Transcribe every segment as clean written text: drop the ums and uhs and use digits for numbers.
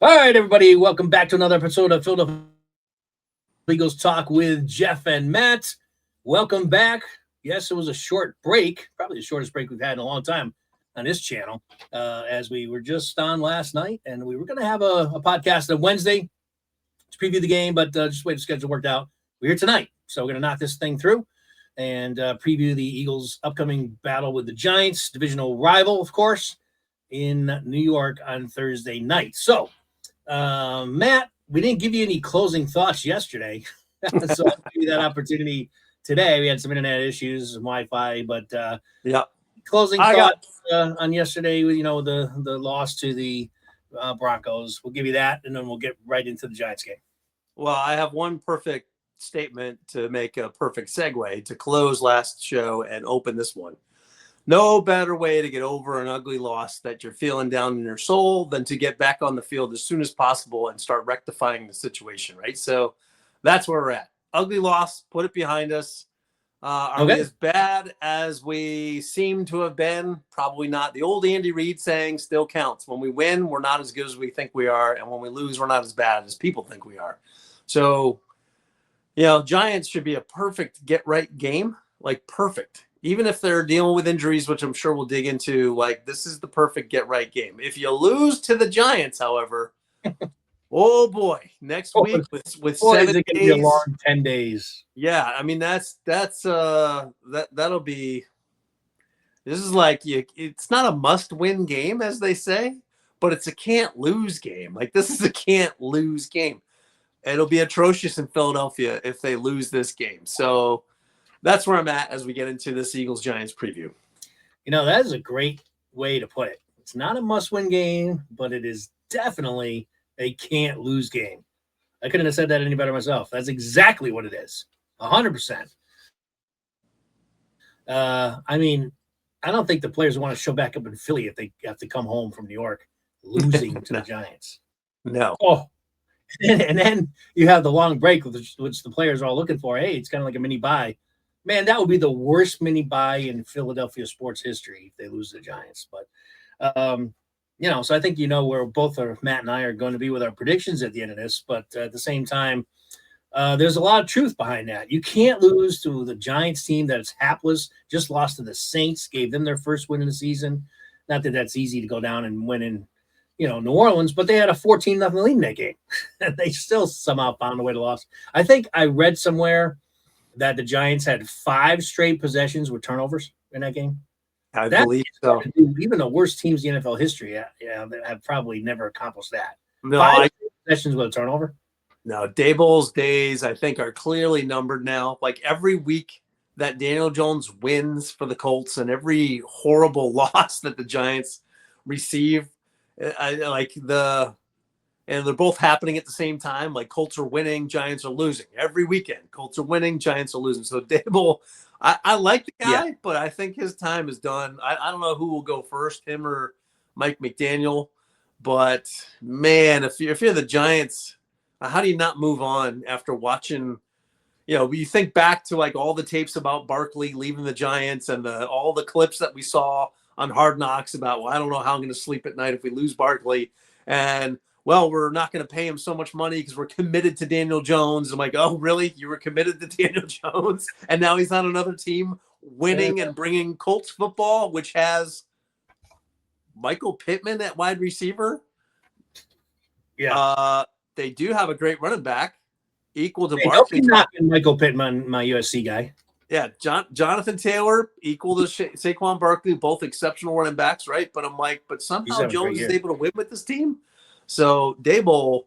All right, everybody, welcome back to another episode of Philadelphia Eagles Talk with Geoff and Matt. Welcome back. Yes, it was a short break, probably the shortest break we've had in a long time on this channel, as we were just on last night, and we were going to have a podcast on Wednesday to preview the game, but just the way the schedule worked out, we're here tonight. So we're going to knock this thing through and preview the Eagles' upcoming battle with the Giants, divisional rival, of course, in New York on Thursday night. So, Matt, we didn't give you any closing thoughts yesterday, so I'll give you that opportunity today. We had some internet issues, some Wi-Fi, but closing thoughts on yesterday. The loss to the Broncos. We'll give you that, and then we'll get right into the Giants game. Well, I have one perfect statement to make a perfect segue to close last show and open this one. No better way to get over an ugly loss that you're feeling down in your soul than to get back on the field as soon as possible and start rectifying the situation, right? So that's where we're at. Ugly loss, put it behind us. Are we as bad as we seem to have been? Probably not. The old Andy Reid saying still counts. When we win, we're not as good as we think we are. And when we lose, we're not as bad as people think we are. So, Giants should be a perfect get-right game, like perfect. Even if they're dealing with injuries, which I'm sure we'll dig into, like this is the perfect get-right game. If you lose to the Giants, however, oh boy, next week with 7 days, be a long 10 days. Yeah, I mean that'll be. This is like it's not a must-win game, as they say, but it's a can't-lose game. Like this is a can't-lose game. It'll be atrocious in Philadelphia if they lose this game. So that's where I'm at as we get into this Eagles-Giants preview. That is a great way to put it. It's not a must-win game, but it is definitely a can't-lose game. I couldn't have said that any better myself. That's exactly what it is, 100%. I mean, I don't think the players want to show back up in Philly if they have to come home from New York losing to the Giants. No. Oh, and then you have the long break, which the players are all looking for. Hey, it's kind of like a mini bye. Man, that would be the worst mini bye in Philadelphia sports history if they lose the Giants. But, so I think where both Matt and I are going to be with our predictions at the end of this. But at the same time, there's a lot of truth behind that. You can't lose to the Giants team that is hapless, just lost to the Saints, gave them their first win in the season. Not that that's easy to go down and win in, New Orleans, but they had a 14-0 lead in that game. And they still somehow found a way to lose. I think I read somewhere that the Giants had 5 straight possessions with turnovers in that game. I believe so. Even the worst teams in NFL history have probably never accomplished that. No, 5 possessions with a turnover? No, Daboll's days, I think, are clearly numbered now. Like every week that Daniel Jones wins for the Colts and every horrible loss that the Giants receive, and they're both happening at the same time. Like Colts are winning, Giants are losing every weekend. Colts are winning, Giants are losing. So Daboll, I like the guy, but I think his time is done. I don't know who will go first, him or Mike McDaniel. But man, if you're the Giants, how do you not move on after watching? You think back to like all the tapes about Barkley leaving the Giants and all the clips that we saw on Hard Knocks about, I don't know how I'm going to sleep at night if we lose Barkley. And, we're not going to pay him so much money because we're committed to Daniel Jones. I'm like, oh, really? You were committed to Daniel Jones? And now he's on another team winning and bringing Colts football, which has Michael Pittman at wide receiver. Yeah. They do have a great running back, equal to Barkley. Not Michael Pittman, my USC guy. Yeah, Jonathan Taylor, equal to Saquon Barkley, both exceptional running backs, right? But I'm like, somehow Jones is able to win with this team. So Daboll,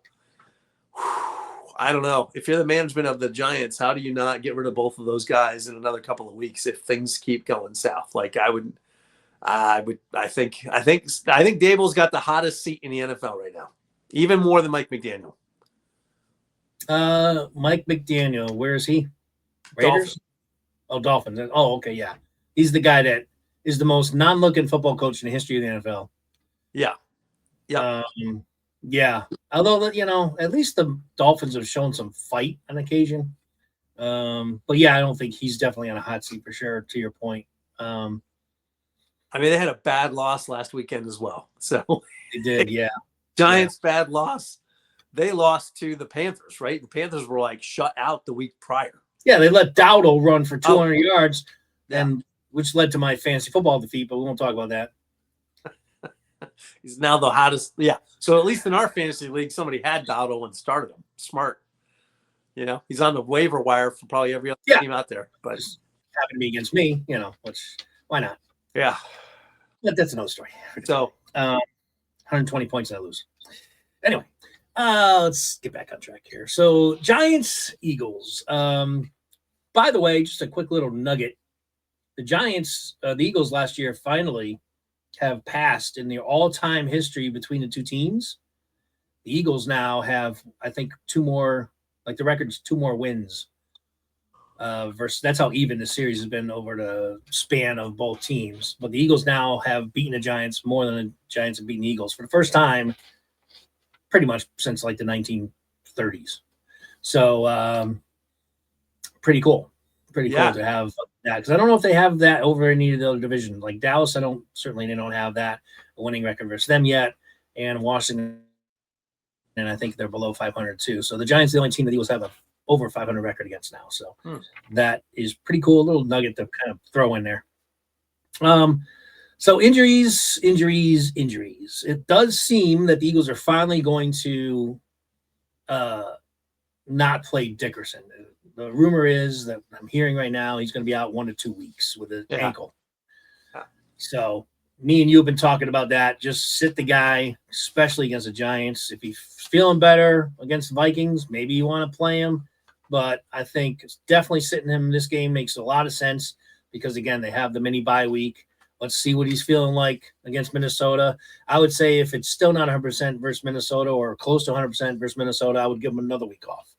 I don't know. If you're the management of the Giants, how do you not get rid of both of those guys in another couple of weeks if things keep going south? Like I think Daboll's got the hottest seat in the NFL right now, even more than Mike McDaniel. Mike McDaniel, where is he? Raiders? Dolphins. Oh, okay, yeah. He's the guy that is the most non-looking football coach in the history of the NFL. Yeah. Yeah. Yeah. Although, at least the Dolphins have shown some fight on occasion. But yeah, I don't think he's definitely on a hot seat for sure, to your point. They had a bad loss last weekend as well. So they did, yeah. Giants, bad loss. They lost to the Panthers, right? The Panthers were like shut out the week prior. Yeah, they let Dowdle run for 200 yards, Yeah. and which led to my fantasy football defeat, but we won't talk about that. He's now the hottest. Yeah. So at least in our fantasy league, somebody had Dowdle and started him. Smart. You know, he's on the waiver wire for probably every other team out there. But just happened to be against me, you know, which why not? Yeah. But that's another story. So 120 points and I lose. Anyway, let's get back on track here. So Giants, Eagles. By the way, just a quick little nugget. The Giants, the Eagles last year finally have passed in the all-time history between the two teams. The Eagles now have, I think, two more, like the record's 2 more wins. Versus that's how even the series has been over the span of both teams. But the Eagles now have beaten the Giants more than the Giants have beaten the Eagles for the first time, pretty much since like the 1930s. So pretty cool. Pretty cool to have that, because I don't know if they have that over any of the other divisions. Like Dallas, they don't have that winning record versus them yet, and Washington, and I think they're below 500 too. So the Giants are the only team that the Eagles have a over 500 record against now. So that is pretty cool. A little nugget to kind of throw in there. So injuries. It does seem that the Eagles are finally going to not play Dickerson. The rumor is that I'm hearing right now he's going to be out 1 to 2 weeks with an ankle. So me and you have been talking about that. Just sit the guy, especially against the Giants. If he's feeling better against the Vikings, maybe you want to play him. But I think definitely sitting him in this game makes a lot of sense because, again, they have the mini bye week. Let's see what he's feeling like against Minnesota. I would say if it's still not 100% versus Minnesota or close to 100% versus Minnesota, I would give him another week off.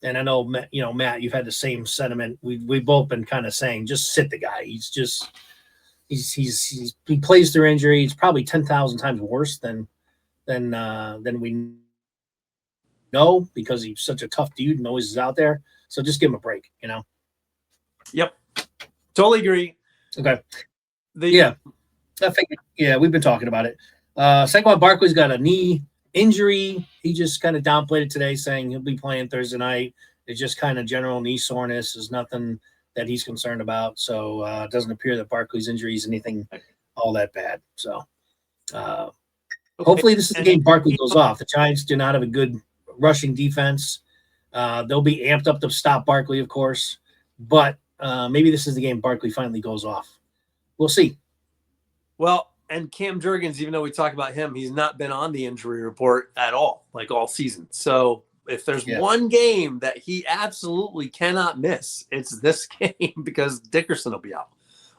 And I know, you know, Matt, you've had the same sentiment. We've both been kind of saying just sit the guy. He's just he plays through injury. It's probably 10,000 times worse than we know because he's such a tough dude and always is out there. So just give him a break, you know. Yep, totally agree. Okay. I think we've been talking about it. Saquon Barkley's got a knee injury. He just kind of downplayed it today, saying he'll be playing Thursday night. It's just kind of general knee soreness. There's nothing that he's concerned about. So it doesn't appear that Barkley's injury is anything all that bad. So hopefully this is the game Barkley goes off. The Giants do not have a good rushing defense. They'll be amped up to stop Barkley, of course. But maybe this is the game Barkley finally goes off. We'll see. Well, and Cam Jurgens, even though we talk about him, he's not been on the injury report at all, like all season. So if there's one game that he absolutely cannot miss, it's this game because Dickerson will be out.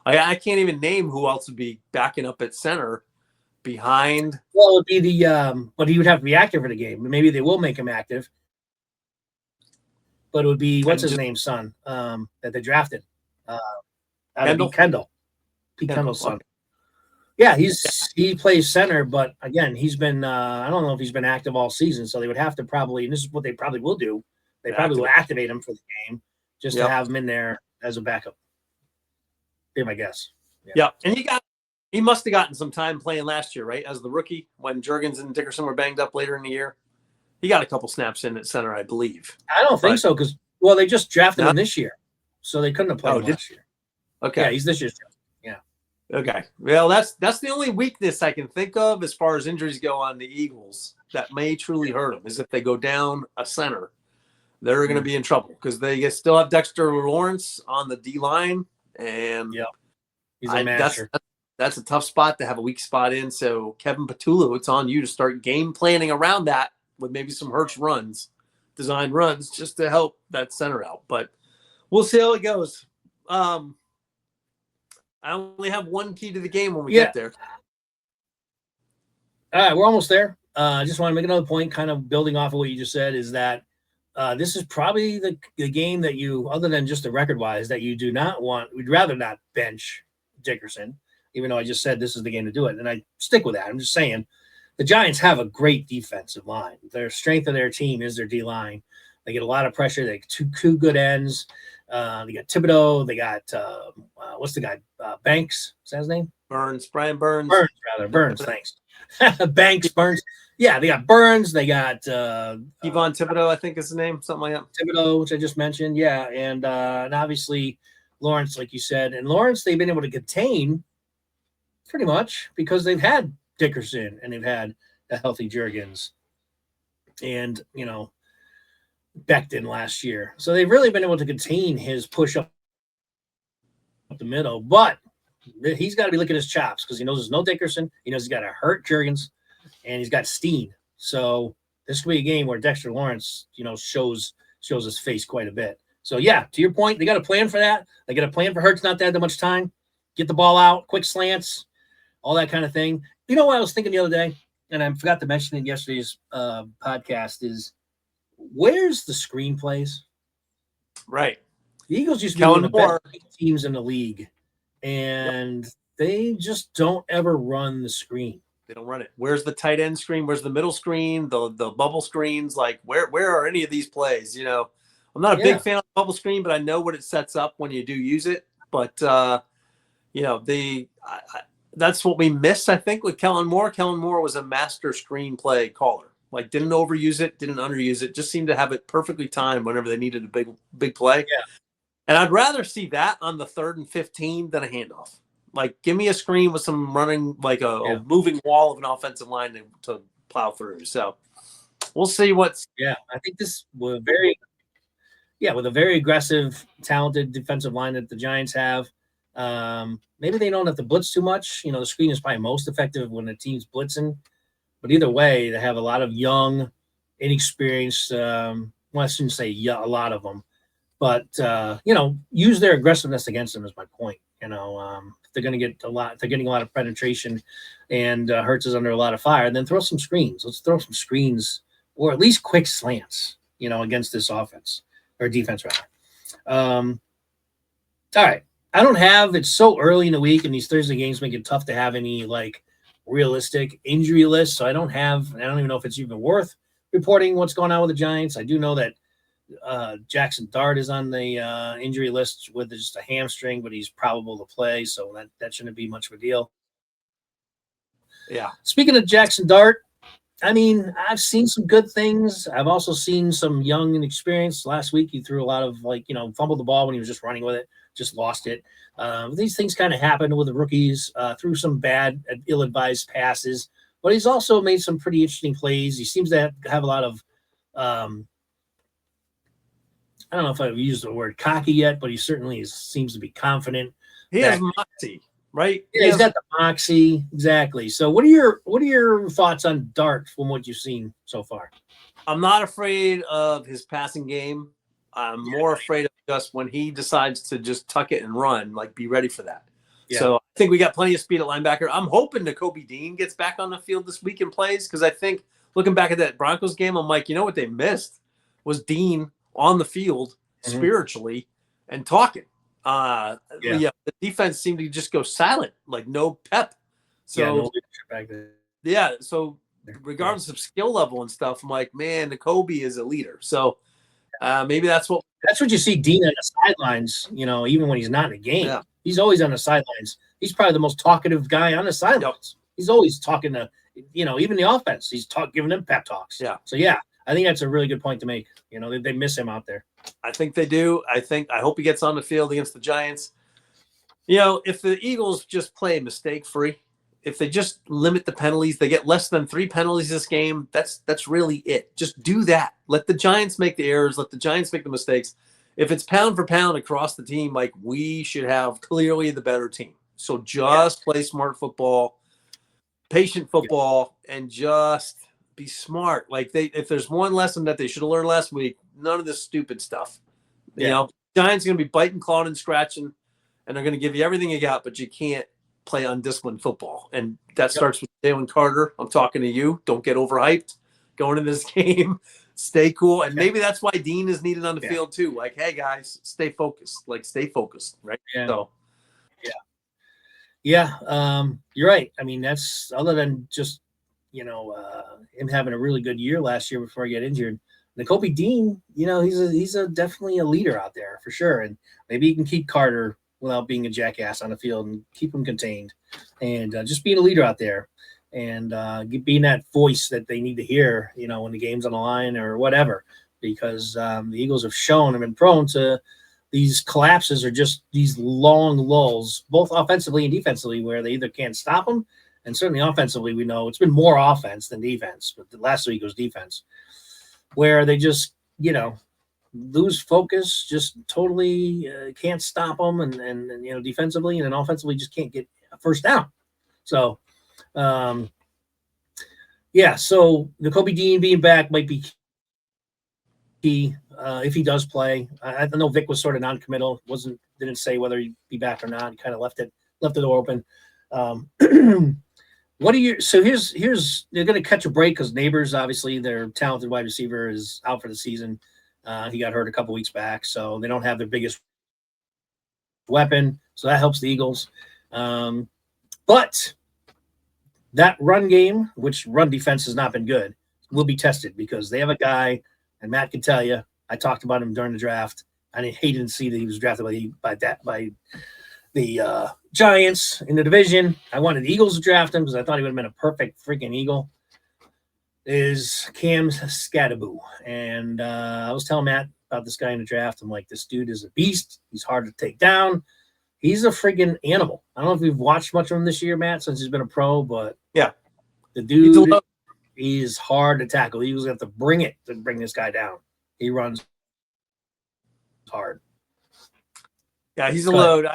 I can't even name who else would be backing up at center behind. Well, it would be but he would have to be active for the game. Maybe they will make him active. But it would be, what's his name's son that they drafted? Kendall. Pete Kendall's son. Yeah, he plays center, but again, he's been I don't know if he's been active all season, so they would have to probably, and this is what they probably will do, they probably will activate him for the game just to have him in there as a backup. Be my guess. Yeah, and he must have gotten some time playing last year, right? As the rookie, when Jurgens and Dickerson were banged up later in the year. He got a couple snaps in at center, I believe. I don't think so, because they just drafted him this year, so they couldn't have played him last year. Okay, yeah, he's this year's draft. Yeah. Okay. Well, that's the only weakness I can think of as far as injuries go on the Eagles that may truly hurt them is if they go down a center, they're going to be in trouble because they still have Dexter Lawrence on the D line, and he's a master. That's a tough spot to have a weak spot in. So Kevin Patullo, it's on you to start game planning around that with maybe some Hurts runs, design runs, just to help that center out. But we'll see how it goes. I only have one key to the game when we get there. All right, we're almost there. I just want to make another point, kind of building off of what you just said, is that this is probably the game that you, other than just the record-wise, that you do not want. We'd rather not bench Dickerson, even though I just said this is the game to do it. And I stick with that. I'm just saying the Giants have a great defensive line. Their strength of their team is their D-line. They get a lot of pressure. They have two good ends. They got Thibodeau. They got what's the guy? Banks. Is that his name? Brian Burns. Burns. Thanks. Banks, Burns. Yeah, they got Burns. They got Yvonne Thibodeau, I think is the name, something like that. Thibodeau, which I just mentioned. Yeah, and obviously Lawrence, like you said, and Lawrence they've been able to contain pretty much because they've had Dickerson and they've had a healthy Jurgens and Becton last year, so they've really been able to contain his push up the middle. But he's got to be licking his chops because he knows there's no Dickerson. He knows he's got to hurt Jurgens, and he's got Steen. So this could be a game where Dexter Lawrence, shows his face quite a bit. So yeah, to your point, they got a plan for that. They got a plan for Hurts not to have that much time. Get the ball out, quick slants, all that kind of thing. You know what I was thinking the other day, and I forgot to mention in yesterday's podcast is where's the screenplays? Right. The Eagles used to be one of the best teams in the league, and they just don't ever run the screen. They don't run it. Where's the tight end screen? Where's the middle screen? The bubble screens? Like where are any of these plays? I'm not a big fan of the bubble screen, but I know what it sets up when you do use it. But that's what we miss, I think, with Kellen Moore. Kellen Moore was a master screenplay caller. Like didn't overuse it, didn't underuse it. Just seemed to have it perfectly timed whenever they needed a big play. Yeah. And I'd rather see that on the 3rd and 15 than a handoff. Like, give me a screen with some running, like a moving wall of an offensive line to plow through. So we'll see what's. Yeah, I think this was with a very aggressive, talented defensive line that the Giants have. Maybe they don't have to blitz too much. The screen is probably most effective when the team's blitzing. But either way, they have a lot of young, inexperienced. I shouldn't say a lot of them, but use their aggressiveness against them is my point. If they're going to get if they're getting a lot of penetration, and Hurts is under a lot of fire, then throw some screens. Let's throw some screens, or at least quick slants, against this offense or defense rather. All right, it's so early in the week, and these Thursday games make it tough to have any like realistic injury lists. So I don't even know if it's even worth reporting what's going on with the Giants. I do know that Jackson Dart is on the injury list with just a hamstring, but he's probable to play, so that shouldn't be much of a deal. Yeah. Speaking of Jackson Dart, I mean, I've seen some good things. I've also seen some young and experienced. Last week, he threw a lot of fumbled the ball when he was just running with it, just lost it. These things kind of happen with the rookies. Threw some bad, ill-advised passes, but he's also made some pretty interesting plays. He seems to have a lot of I don't know if I've used the word cocky yet, but he certainly seems to be confident. He has moxie, right? Yeah, he's got the moxie, exactly. So, what are your thoughts on Dart from what you've seen so far? I'm not afraid of his passing game. I'm more afraid of just when he decides to just tuck it and run. Like, be ready for that. Yeah. So, I think we got plenty of speed at linebacker. I'm hoping Nakobe Dean gets back on the field this week and plays because I think looking back at that Broncos game, I'm like, what they missed was Dean on the field spiritually and talking. The defense seemed to just go silent, like no pep. So so regardless of skill level and stuff, I'm like, man, Nakobe is a leader. So maybe that's what you see Dean on the sidelines, even when he's not in a game. Yeah. He's always on the sidelines. He's probably the most talkative guy on the sidelines. Yep. He's always talking to, even the offense. He's giving them pep talks. Yeah. So I think that's a really good point to make. They miss him out there. I think they do. I hope he gets on the field against the Giants. If the Eagles just play mistake-free, if they just limit the penalties, they get less than 3 penalties this game, that's really it. Just do that. Let the Giants make the errors. Let the Giants make the mistakes. If it's pound for pound across the team, like we should have clearly the better team. So just play smart football, patient football, and just – be smart. Like if there's one lesson that they should have learned last week, none of this stupid stuff. Giants are going to be biting, clawing, and scratching, and they're going to give you everything you got, but you can't play undisciplined football. And that starts with Jalen Carter. I'm talking to you. Don't get overhyped going into this game. Stay cool. And maybe that's why Dean is needed on the field too. Like, hey guys, stay focused. Stay focused. Right. Yeah. So you're right. I mean, that's other than just, him having a really good year last year before he got injured. Nakobe Dean, he's definitely a leader out there for sure. And maybe he can keep Carter without being a jackass on the field and keep him contained and just being a leader out there. and being that voice that they need to hear, when the game's on the line or whatever, because the Eagles have shown and been prone to these collapses or just these long lulls, both offensively and defensively, where they either can't stop them, and certainly offensively, we know it's been more offense than defense, but the last week was defense, where they just, lose focus, just totally can't stop them, and defensively and then offensively just can't get a first down. So, so Nakobe Dean being back might be key if he does play. I know Vic was sort of non-committal, didn't say whether he'd be back or not. He kind of left the door open. What are you? So here's they're going to catch a break because Neighbors, obviously, their talented wide receiver, is out for the season. He got hurt a couple weeks back, so they don't have their biggest weapon, so that helps the Eagles. But that run game, which run defense has not been good, will be tested because they have a guy, and Matt can tell you, I talked about him during the draft. I didn't see that he was drafted by the Giants in the division. I wanted the Eagles to draft him because I thought he would have been a perfect freaking Eagle. Is Cam Scadaboo. And I was telling Matt about this guy in the draft. I'm like, this dude is a beast. He's hard to take down. He's a freaking animal. I don't know if we've watched much of him this year, Matt, since he's been a pro, but yeah, the dude is hard to tackle. The Eagles have to bring it to bring this guy down. He runs hard. Yeah, he's a load.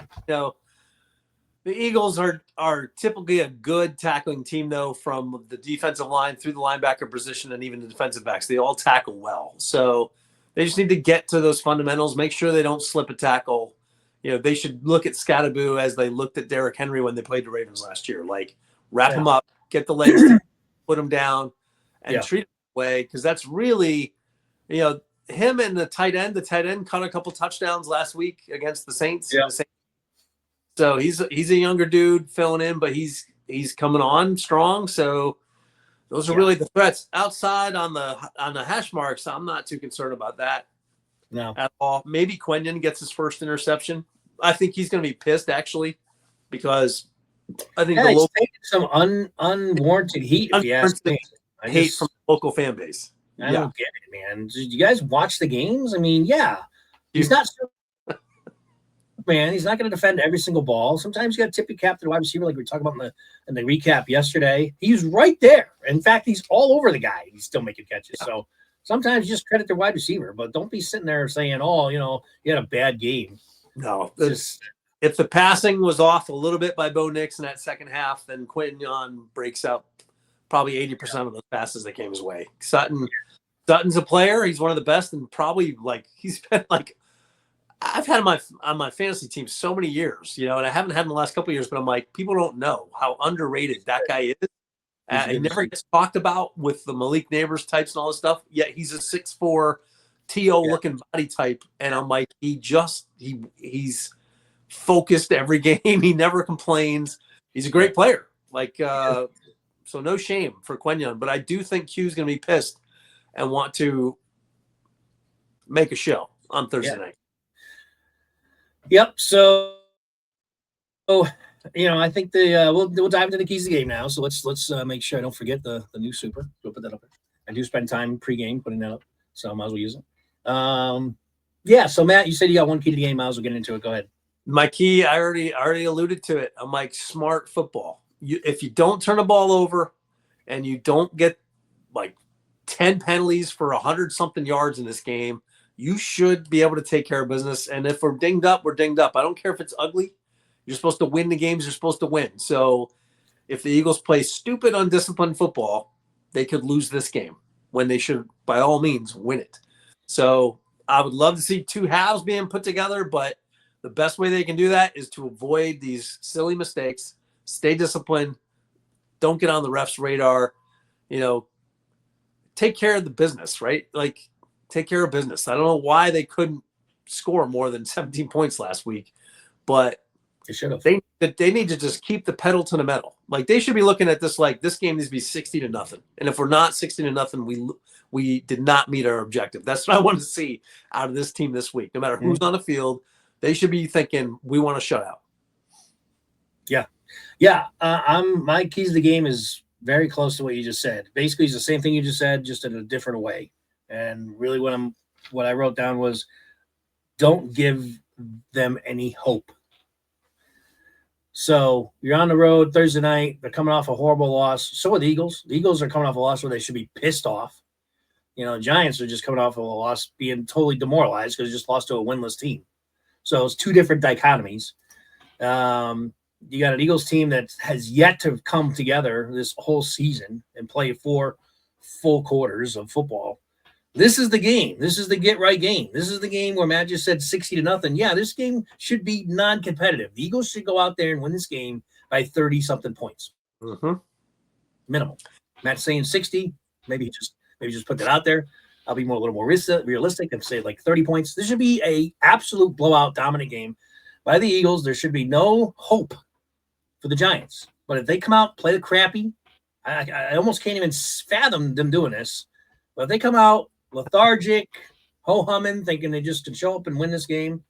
The Eagles are typically a good tackling team, though, from the defensive line through the linebacker position and even the defensive backs. They all tackle well. So they just need to get to those fundamentals, make sure they don't slip a tackle. They should look at Scadaboo as they looked at Derrick Henry when they played the Ravens last year. Like, wrap him up, get the legs, put him down, and treat him that way, because that's really, him and the tight end. The tight end caught a couple touchdowns last week against the Saints. Yeah. So he's a younger dude filling in, but he's coming on strong. So those are really the threats. Outside on the hash marks, I'm not too concerned about that. No. At all. Maybe Quentin gets his first interception. I think he's going to be pissed, actually, because I think he's taking some unwarranted heat, if you ask me. Hate from the local fan base. I don't get it, man. Did you guys watch the games? I mean, he's not – man, he's not going to defend every single ball. Sometimes you got to tip your cap to the wide receiver, like we were talking about in the recap yesterday. He's right there. In fact, he's all over the guy. He's still making catches. Yeah. So sometimes you just credit the wide receiver, but don't be sitting there saying, "Oh, you had a bad game." No, if the passing was off a little bit by Bo Nix in that second half, then Quinton breaks up probably 80% of those passes that came his way. Sutton's a player. He's one of the best, and probably he's been I've had him on my fantasy team so many years, and I haven't had him the last couple of years, but I'm like, people don't know how underrated that guy is. He never gets talked about with the Malik Neighbors types and all this stuff, yet he's a 6'4", T.O. looking body type. And I'm like, he's focused every game. He never complains. He's a great player. So no shame for Quentin, but I do think Q's going to be pissed and want to make a show on Thursday night. Yep. So, I think we'll dive into the keys of the game now. So let's make sure I don't forget the new super. We'll put that up there. I do spend time pregame putting that up, so I might as well use it. So Matt, you said you got one key to the game. I was getting into it. Go ahead. My key, I already alluded to it. I'm like, smart football. If you don't turn the ball over and you don't get 10 penalties for 100-something yards in this game, you should be able to take care of business. And if we're dinged up, we're dinged up. I don't care if it's ugly. You're supposed to win the games you're supposed to win. So if the Eagles play stupid, undisciplined football, they could lose this game when they should, by all means, win it. So I would love to see two halves being put together, but the best way they can do that is to avoid these silly mistakes, stay disciplined, don't get on the ref's radar, take care of the business, right? Take care of business. I don't know why they couldn't score more than 17 points last week, but they should have. They need to just keep the pedal to the metal. They should be looking at this this game needs to be 60-0. And if we're not 60-0, we did not meet our objective. That's what I want to see out of this team this week. No matter who's on the field, they should be thinking we want to shut out. Yeah. My keys to the game is Very close to what you just said. Basically, it's the same thing you just said, just in a different way. And really, what I wrote down was, don't give them any hope. So you're on the road Thursday night. They're coming off a horrible loss. So are the Eagles. The Eagles are coming off a loss where they should be pissed off. Giants are just coming off of a loss, being totally demoralized because they just lost to a winless team. So it's two different dichotomies. You got an Eagles team that has yet to come together this whole season and play 4 full quarters of football. This is the game. This is the get-right game. This is the game where Matt just said 60-0. Yeah, this game should be non-competitive. The Eagles should go out there and win this game by 30-something points. Mm-hmm. Minimum. Matt's saying 60. Maybe just put that out there. I'll be a little more realistic and say like 30 points. This should be a absolute blowout, dominant game by the Eagles. There should be no hope for the Giants. But if they come out, play the crappy, I almost can't even fathom them doing this. But if they come out lethargic, ho-humming, thinking they just can show up and win this game,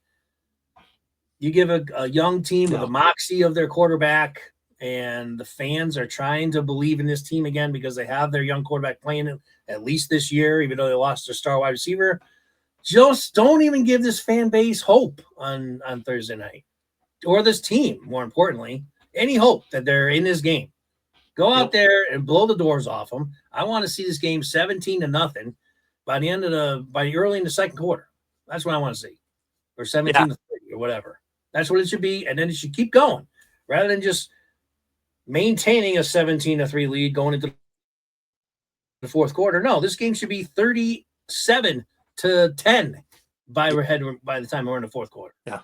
you give a young team with the moxie of their quarterback, and the fans are trying to believe in this team again because they have their young quarterback playing at least this year, even though they lost their star wide receiver. Just don't even give this fan base hope on Thursday night, or this team, more importantly, any hope that they're in this game. Go out there and blow the doors off them. I want to see this game 17-0 by early in the second quarter. That's what I want to see, or 17-30 or whatever. That's what it should be, and then it should keep going rather than just maintaining a 17-3 lead going into the fourth quarter. No, this game should be 37-10 by the time we're in the fourth quarter. Yeah,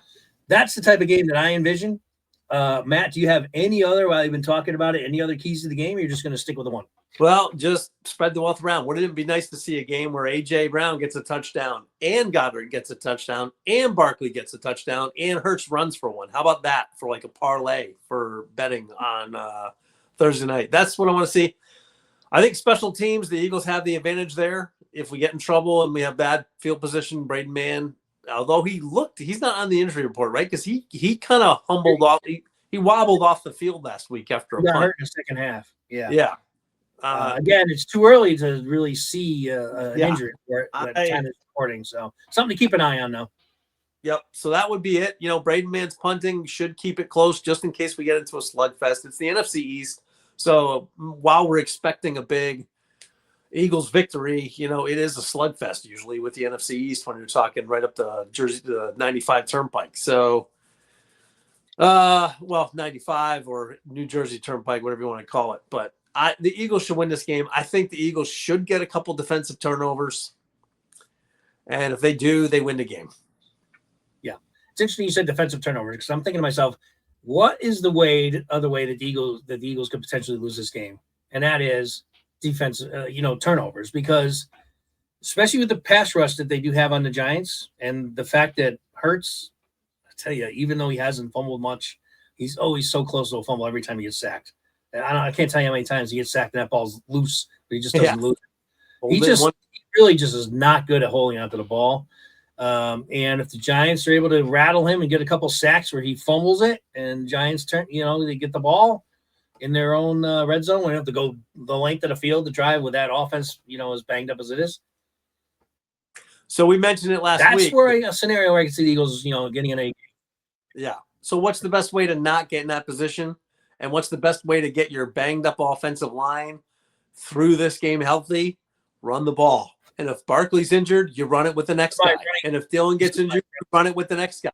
that's the type of game that I envision. Matt, do you have any other, while you've been talking about it, any other keys to the game, or you're just going to stick with the one? Well, just spread the wealth around. Wouldn't it be nice to see a game where A.J. Brown gets a touchdown and Goddard gets a touchdown and Barkley gets a touchdown and Hurts runs for one? How about that for like a parlay for betting on Thursday night? That's what I want to see. I think special teams, the Eagles have the advantage there. If we get in trouble and we have bad field position, Braden Mann, although he's not on the injury report, right? Because he kind of humbled off. He wobbled off the field last week after a punt. Hurt in the second half. Yeah. Yeah. Again, it's too early to really see an injury report at the time of recording. So something to keep an eye on, though. Yep. So that would be it. Braden Mann's punting should keep it close just in case we get into a slugfest. It's the NFC East. So while we're expecting a big Eagles victory, it is a slugfest usually with the NFC East when you're talking right up the 95 Turnpike. So, 95 or New Jersey Turnpike, whatever you want to call it. But the Eagles should win this game. I think the Eagles should get a couple defensive turnovers. And if they do, they win the game. Yeah. It's interesting you said defensive turnovers because I'm thinking to myself, what is the other way that the Eagles could potentially lose this game? And that is defense, turnovers, because especially with the pass rush that they do have on the Giants and the fact that Hurts, I tell you, even though he hasn't fumbled much, he's always so close to a fumble every time he gets sacked. I can't tell you how many times he gets sacked and that ball's loose, but he just doesn't lose it. He really just is not good at holding onto the ball. And if the Giants are able to rattle him and get a couple sacks where he fumbles it and Giants they get the ball in their own red zone, we have to go the length of the field to drive with that offense, as banged up as it is. So we mentioned it last week. That's where a scenario where I can see the Eagles, getting an A. Yeah. So what's the best way to not get in that position? And what's the best way to get your banged up offensive line through this game healthy? Run the ball. And if Barkley's injured, you run it with the next guy. And if Dylan gets injured, you run it with the next guy.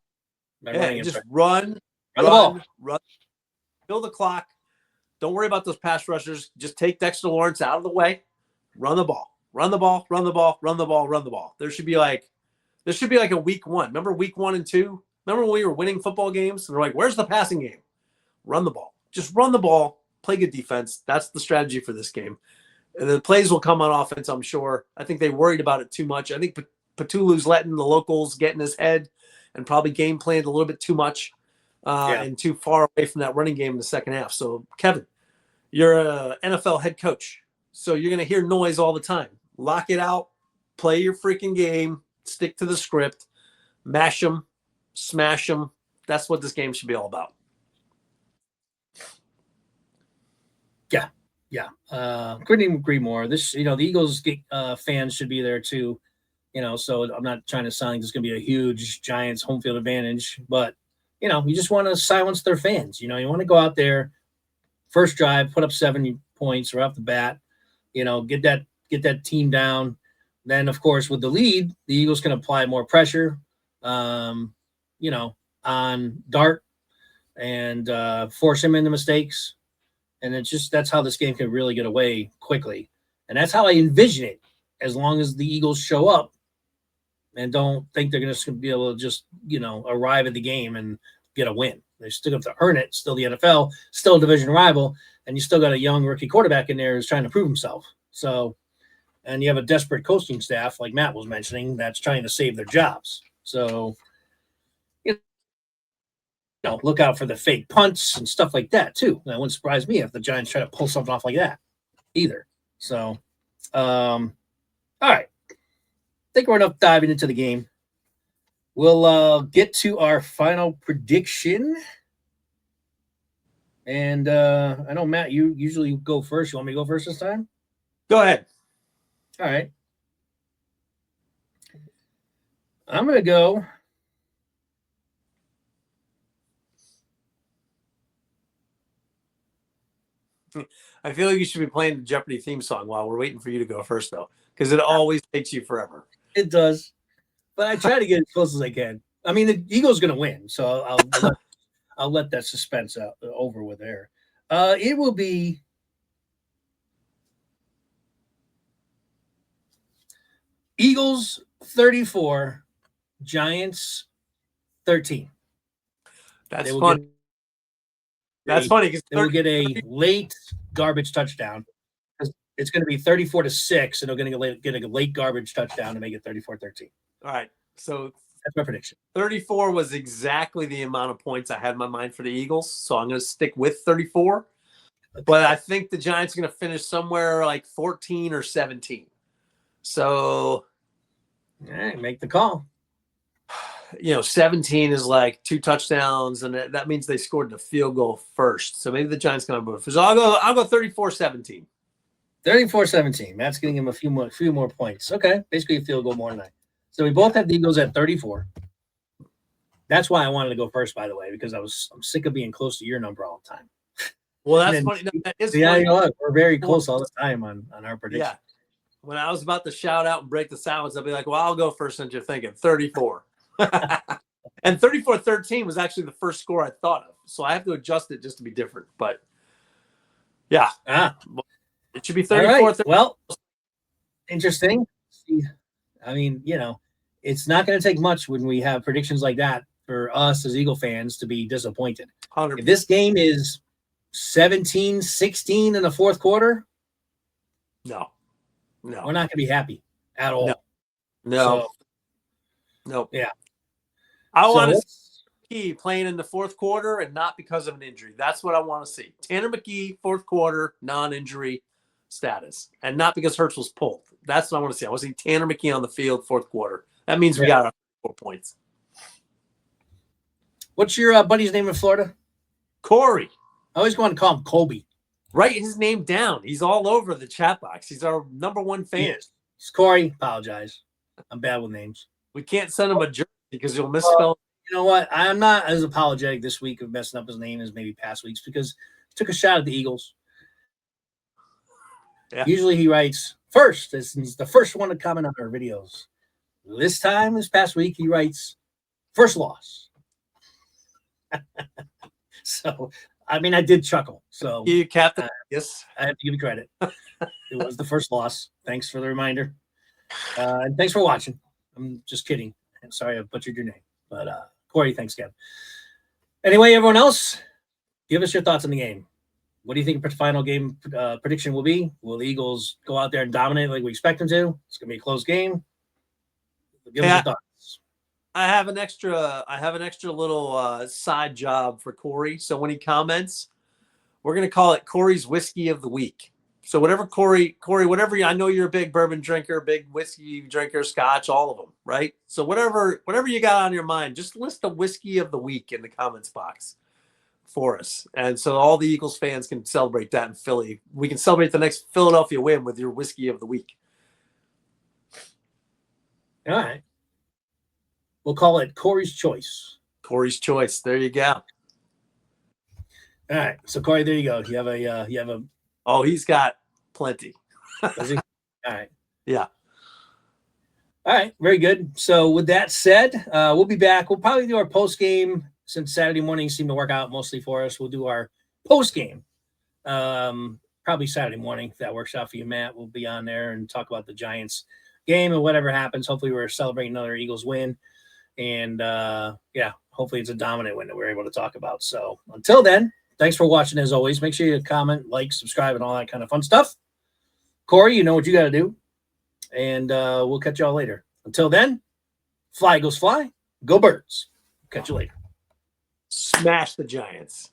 Just run the ball. Fill the clock. Don't worry about those pass rushers. Just take Dexter Lawrence out of the way. Run the ball. Run the ball. Run the ball. Run the ball. Run the ball. There should be like a week 1. Remember week 1 and 2? Remember when we were winning football games? And they're like, where's the passing game? Run the ball. Just run the ball. Play good defense. That's the strategy for this game. And the plays will come on offense, I'm sure. I think they worried about it too much. I think Patulu's letting the locals get in his head and probably game planned a little bit too much and too far away from that running game in the second half. So, Kevin, you're an NFL head coach, so you're going to hear noise all the time. Lock it out. Play your freaking game. Stick to the script. Mash them. Smash them. That's what this game should be all about. Yeah. Yeah, couldn't agree more. This, the Eagles fans should be there too. So I'm not trying to sound like there's going to be a huge Giants home field advantage, but you just want to silence their fans. You want to go out there, first drive, put up 7 points right off the bat. Get that team down. Then, of course, with the lead, the Eagles can apply more pressure, um, on Dart and force him into mistakes. And that's how this game can really get away quickly. And that's how I envision it. As long as the Eagles show up and don't think they're going to be able to just, arrive at the game and get a win. They still have to earn it. Still the NFL, still a division rival, and you still got a young rookie quarterback in there who's trying to prove himself. So, and you have a desperate coaching staff, like Matt was mentioning, that's trying to save their jobs. So, look out for the fake punts and stuff like that too. That wouldn't surprise me if the Giants try to pull something off like that either. So, all right. I think we're enough diving into the game. We'll get to our final prediction. And I know, Matt, you usually go first. You want me to go first this time? Go ahead. All right. I'm going to go. I feel like you should be playing the Jeopardy theme song while we're waiting for you to go first, though, because it always takes you forever. It does. But I try to get as close as I can. I mean, the Eagles going to win, so I'll let that suspense over with there. It will be Eagles 34, Giants 13. That's funny. That's funny because they will get a late garbage touchdown. It's going to be 34-6, and they're going to get a late garbage touchdown to make it 34-13. All right. So that's my prediction. 34 was exactly the amount of points I had in my mind for the Eagles. So I'm going to stick with 34. Okay. But I think the Giants are going to finish somewhere like 14 or 17. So, all right, make the call. 17 is like 2 touchdowns, and that means they scored the field goal first. So maybe the Giants come up. So I'll go 34-17. 34-17. Matt's getting him a few more points. Okay, basically a field goal more tonight. So we both have the Eagles at 34. That's why I wanted to go first, by the way, because I'm sick of being close to your number all the time. Well, that's funny. No, that is funny. Funny. We're very close all the time on our prediction. Yeah. When I was about to shout out and break the silence, I'll be like, well, I'll go first since you're thinking 34. And 34-13 was actually the first score I thought of. So I have to adjust it just to be different. But, yeah. It should be 34. Right. Well, interesting. I mean, it's not going to take much when we have predictions like that for us as Eagle fans to be disappointed. 100%. If this game is 17-16 in the fourth quarter, no, we're not going to be happy at all. No. Yeah. I want to see McKee playing in the fourth quarter and not because of an injury. That's what I want to see. Tanner McKee, fourth quarter, non-injury status, and not because Hurts was pulled. That's what I want to see. I want to see Tanner McKee on the field, fourth quarter. That means we got 4 points. What's your buddy's name in Florida? Corey. I always want to call him Kobe. Write his name down. He's all over the chat box. He's our number one fan. It's Corey. Apologize. I'm bad with names. We can't send him a jersey because he'll misspell. You know what? I'm not as apologetic this week of messing up his name as maybe past weeks because he took a shot at the Eagles. Yeah. Usually he writes first. He's the first one to comment on our videos. This past week, he writes first loss. So, I mean, I did chuckle. So, you captain. Yes. I have to give you credit. It was the first loss. Thanks for the reminder. And thanks for watching. I'm just kidding. I'm sorry I butchered your name. But Corey, thanks, Kev. Anyway, everyone else, give us your thoughts on the game. What do you think the final game prediction will be? Will the Eagles go out there and dominate like we expect them to? It's going to be a close game. Give us your thoughts. I have an extra little side job for Corey. So when he comments, we're going to call it Corey's Whiskey of the Week. So whatever Corey, whatever I know you're a big bourbon drinker, big whiskey drinker, scotch, all of them, right? So whatever you got on your mind, just list a whiskey of the week in the comments box. for us. And so all the Eagles fans can celebrate that in Philly. We can celebrate the next Philadelphia win with your whiskey of the week. All right. We'll call it Corey's Choice. Corey's Choice. There you go. All right. So Corey, there you go. You have a Oh, he's got plenty. Does he? All right. Yeah. All right. Very good. So with that said, we'll be back. We'll probably do our post game since Saturday mornings seem to work out mostly for us. We'll do our post game. Probably Saturday morning if that works out for you, Matt. We'll be on there and talk about the Giants game and whatever happens. Hopefully we're celebrating another Eagles win. And yeah, hopefully it's a dominant win that we're able to talk about. So until then, thanks for watching as always. Make sure you comment, like, subscribe, and all that kind of fun stuff. Corey, you know what you got to do. And we'll catch y'all later. Until then, fly, Eagles, fly. Go Birds. Catch you later. Smash the Giants.